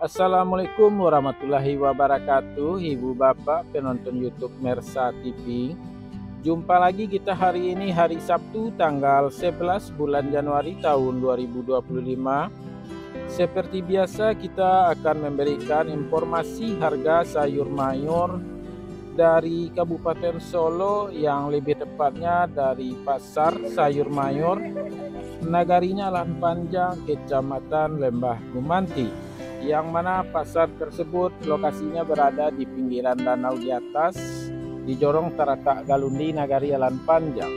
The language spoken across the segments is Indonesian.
Assalamualaikum warahmatullahi wabarakatuh, Ibu Bapak penonton YouTube Mersa TV. Jumpa lagi kita hari ini, hari Sabtu tanggal 11 bulan Januari tahun 2025. Seperti biasa kita akan memberikan informasi harga sayur mayur dari Kabupaten Solo, yang lebih tepatnya dari Pasar Sayur Mayur Nagarinya Lahan Panjang, Kecamatan Lembah Gumanti, yang mana pasar tersebut lokasinya berada di pinggiran danau di atas, di Jorong Taratak Galundi, Nagari Lahan Panjang.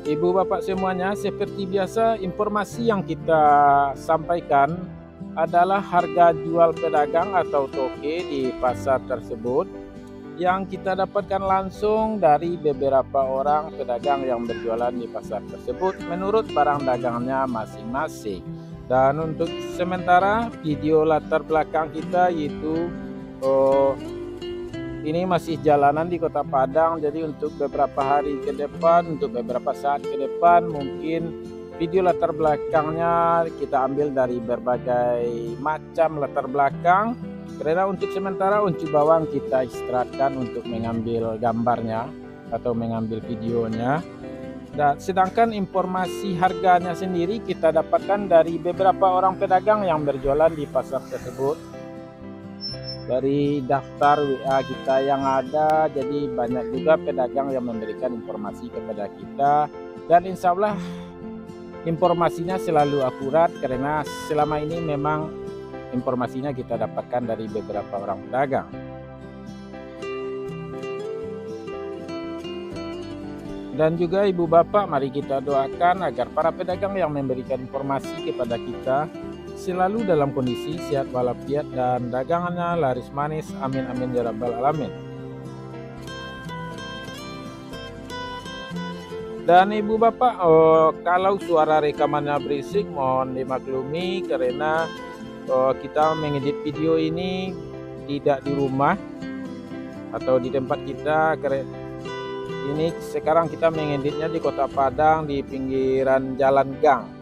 Ibu bapak semuanya, seperti biasa informasi yang kita sampaikan adalah harga jual pedagang atau toke di pasar tersebut, yang kita dapatkan langsung dari beberapa orang pedagang yang berjualan di pasar tersebut menurut barang dagangnya masing-masing. Dan untuk sementara video latar belakang kita yaitu ini masih jalanan di Kota Padang, jadi untuk beberapa hari ke depan, untuk beberapa saat ke depan, mungkin video latar belakangnya kita ambil dari berbagai macam latar belakang. Karena untuk sementara untuk bawang kita istirahatkan untuk mengambil gambarnya atau mengambil videonya. Dan sedangkan informasi harganya sendiri kita dapatkan dari beberapa orang pedagang yang berjualan di pasar tersebut. Dari daftar WA kita yang ada, jadi banyak juga pedagang yang memberikan informasi kepada kita. Dan insya Allah informasinya selalu akurat, karena selama ini memang informasinya kita dapatkan dari beberapa orang pedagang. Dan juga ibu bapak, mari kita doakan agar para pedagang yang memberikan informasi kepada kita selalu dalam kondisi sehat walafiat dan dagangannya laris manis. Amin amin ya rabbal alamin. Dan ibu bapak, kalau suara rekamannya berisik mohon dimaklumi, karena kita mengedit video ini tidak di rumah atau di tempat kita. Ini sekarang kita mengeditnya di Kota Padang, di pinggiran jalan gang.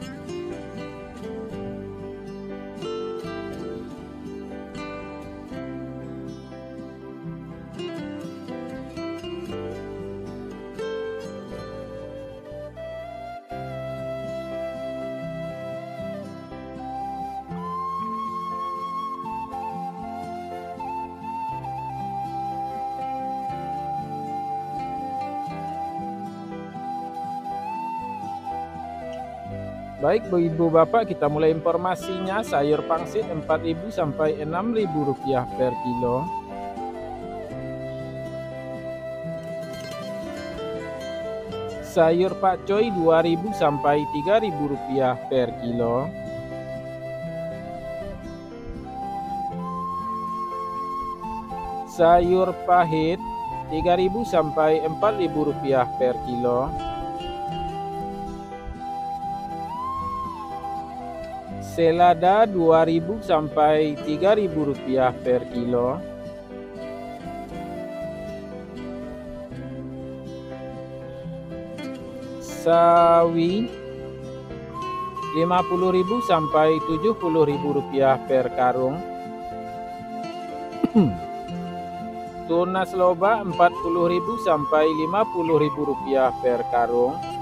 Baik ibu bapak, kita mulai informasinya. Sayur pangsit 4.000 sampai 6.000 rupiah per kilo. Sayur pakcoy 2.000 sampai 3.000 rupiah per kilo. Sayur pahit 3.000 sampai 4.000 rupiah per kilo. Selada 2.000 sampai 3.000 rupiah per kilo. Sawi 50.000 sampai 70.000 rupiah per karung. Tunas loba 40.000 sampai 50.000 rupiah per karung.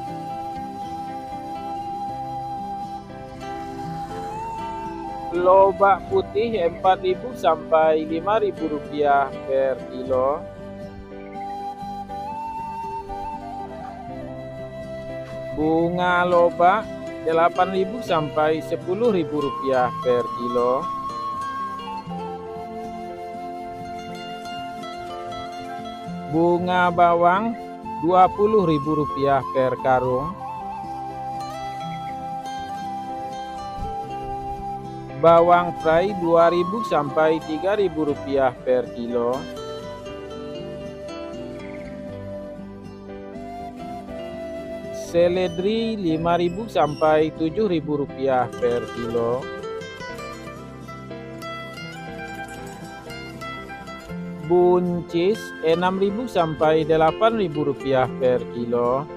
Lobak putih 4.000 sampai 5.000 rupiah per kilo. Bunga lobak 8.000 sampai 10.000 rupiah per kilo. Bunga bawang 20.000 rupiah per karung. Bawang fry 2.000 sampai 3.000 rupiah per kilo. Seledri 5.000 sampai 7.000 rupiah per kilo. Buncis 6.000 sampai 8.000 rupiah per kilo.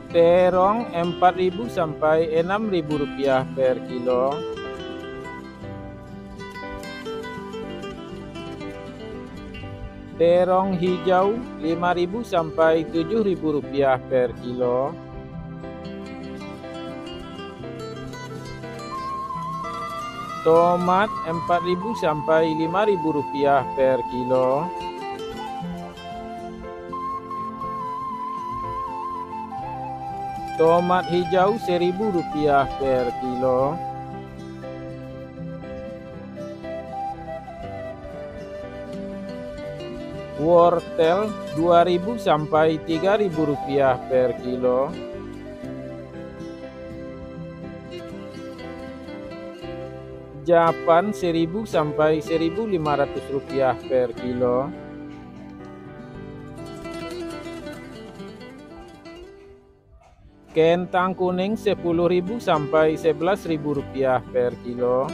Terong 4.000 sampai 6.000 rupiah per kilo. Terong hijau 5.000 sampai 7.000 rupiah per kilo. Tomat 4.000 sampai 5.000 rupiah per kilo. Tomat hijau 1.000 rupiah per kilo. Wortel 2.000 sampai 3.000 rupiah per kilo. Japan 1.000 sampai 1.500 rupiah per kilo. Kentang kuning 10.000 sampai 11.000 rupiah per kilo.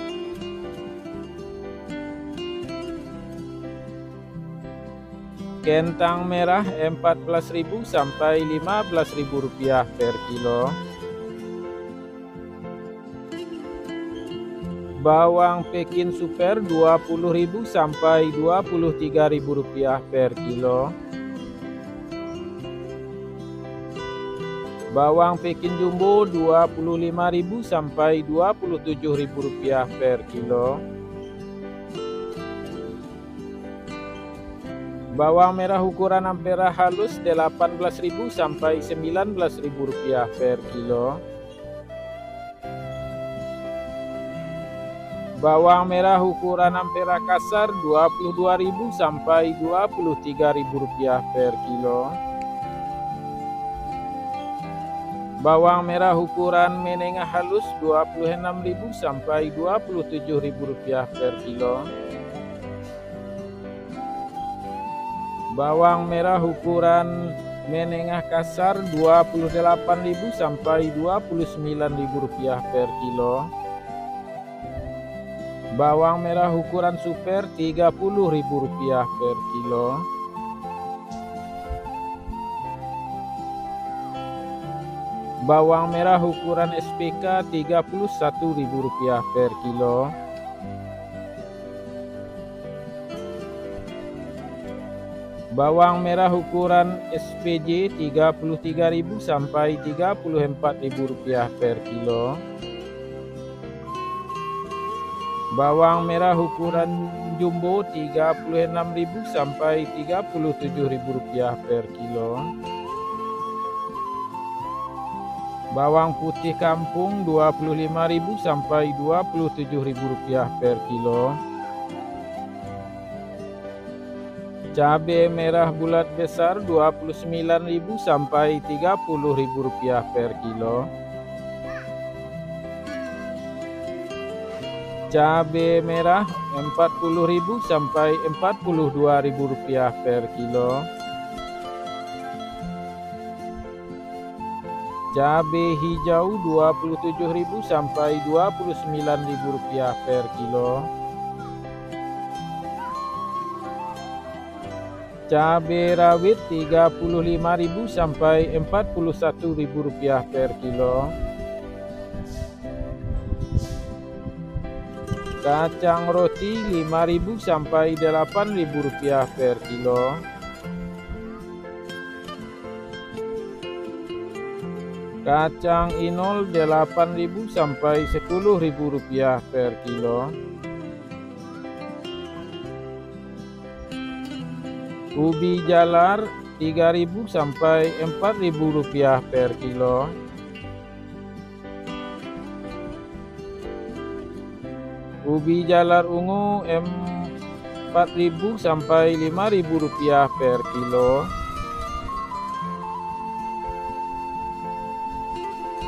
Kentang merah 14.000 sampai 15.000 rupiah per kilo. Bawang Pekin super 20.000 sampai 23.000 rupiah per kilo. Bawang Pekin jumbo 25.000 sampai 27.000 rupiah per kilo. Bawang merah ukuran ampera halus 18.000 sampai 19.000 rupiah per kilo. Bawang merah ukuran ampera kasar 22.000 sampai 23.000 rupiah per kilo. Bawang merah ukuran menengah halus 26.000 sampai 27.000 rupiah per kilo. Bawang merah ukuran menengah kasar 28.000 sampai 29.000 rupiah per kilo. Bawang merah ukuran super 30.000 rupiah per kilo. Bawang merah ukuran SPK 31.000 rupiah per kilo. Bawang merah ukuran SPJ 33.000 sampai 34.000 rupiah per kilo. Bawang merah ukuran jumbo 36.000 sampai 37.000 rupiah per kilo. Bawang putih kampung 25.000 sampai 27.000 rupiah per kilo. Cabai merah bulat besar 29.000 sampai 30.000 rupiah per kilo. Cabai merah 40.000 sampai 42.000 rupiah per kilo. Cabai hijau 27.000 sampai 29.000 rupiah per kilo. Cabai rawit 35.000 sampai 41.000 rupiah per kilo. Kacang roti 5.000 sampai 8.000 rupiah per kilo. Kacang inol 8.000 sampai 10.000 rupiah per kilo. Ubi jalar 3.000 sampai 4.000 rupiah per kilo. Ubi jalar ungu 4.000 sampai 5.000 rupiah per kilo.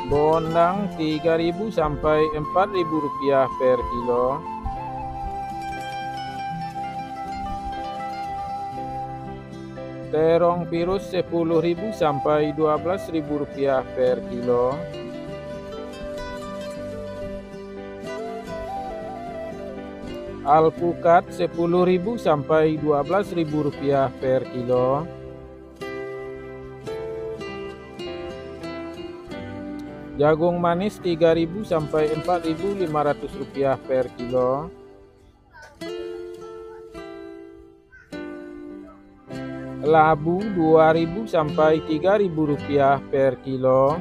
Bondang 3.000 sampai 4.000 rupiah per kilo. Terong pirus 10.000 sampai 12.000 rupiah per kilo. Alpukat 10.000 sampai 12.000 rupiah per kilo. Jagung manis 3.000 sampai 4.500 rupiah per kilo. Labu 2.000 sampai 3.000 rupiah per kilo.